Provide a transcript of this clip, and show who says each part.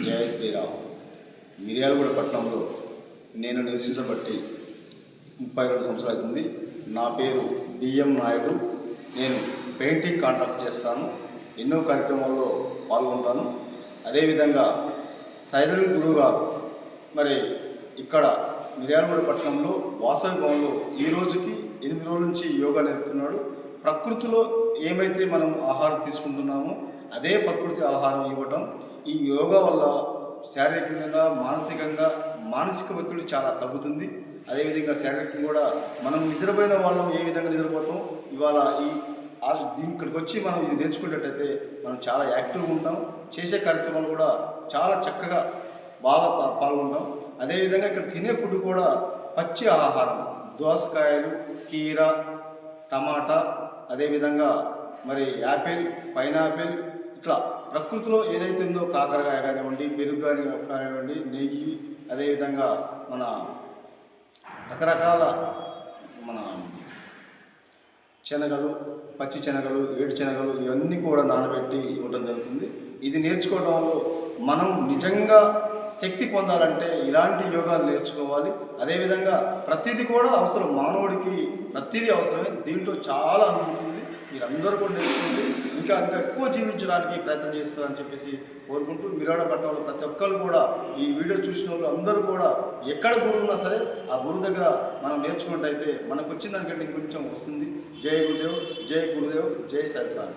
Speaker 1: జయ శ్రీరామ్. మిర్యాలగూడ పట్టణంలో నేను నివసించబట్టి 32 సంవత్సరాలు అవుతుంది. నా పేరు బిఎం నాయుడు. నేను పెయింటింగ్ కాంట్రాక్ట్ చేస్తాను. ఎన్నో కార్యక్రమాల్లో పాల్గొంటాను. అదేవిధంగా సైదల్ గురువు గారు మరి ఇక్కడ మిర్యాలగూడ పట్టణంలో వాసవి భవన్లో ఈ రోజుకి 8 రోజుల నుంచి యోగా నేర్పుతున్నాడు. ప్రకృతిలో ఏమైతే మనం ఆహారం తీసుకుంటున్నామో అదే ప్రకృతి ఆహారం ఇవ్వటం. ఈ యోగా వల్ల శారీరకంగా మానసిక ఒత్తిడి చాలా తగ్గుతుంది. అదేవిధంగా శారీరకంగా కూడా మనం నిద్రపోయిన వాళ్ళం ఏ విధంగా నిద్రపోతాం, ఇవాళ ఇక్కడికి వచ్చి మనం ఇది నేర్చుకునేటట్టయితే మనం చాలా యాక్టివ్గా ఉంటాం. చేసే కార్యక్రమాలు కూడా చాలా చక్కగా బాగా పాల్గొంటాం. అదేవిధంగా ఇక్కడ తినే ఫుడ్ కూడా పచ్చి ఆహారం, దోసకాయలు, కీర, టమాటా, అదేవిధంగా మరి యాపిల్, పైనాపిల్, ఇట్లా ప్రకృతిలో ఏదైతే ఉందో కాకరకాయ కానివ్వండి, పెరుగు కానివ్వండి, నెయ్యి, అదేవిధంగా మన రకరకాల మన శనగలు, పచ్చి శనగలు, ఏడు శనగలు ఇవన్నీ కూడా నానబెట్టి ఇవ్వడం జరుగుతుంది. ఇది నేర్చుకోవడంలో మనం నిజంగా శక్తి పొందాలంటే ఇలాంటి యోగాలు నేర్చుకోవాలి. అదేవిధంగా ప్రతిదీ కూడా అవసరం, మానవుడికి ప్రతిదీ అవసరమే. దీంట్లో చాలా అనుభూతి ఉంది. మీరందరూ కూడా నేర్చుకుంటే ఇంకా ఎక్కువ జీవించడానికి ప్రయత్నం చేస్తారని చెప్పేసి కోరుకుంటూ, మిర్యాలగూడ పట్టణంలో ప్రతి ఒక్కరు కూడా ఈ వీడియో చూసిన వాళ్ళు అందరూ కూడా ఎక్కడ గురువు ఉన్నా సరే ఆ గురువు దగ్గర మనం నేర్చుకున్నట్టయితే మనకు వచ్చిన దానికంటే ఇంకొంచెం వస్తుంది. జై గురుదేవ్, జై గురుదేవ్, జై సత్సాయి.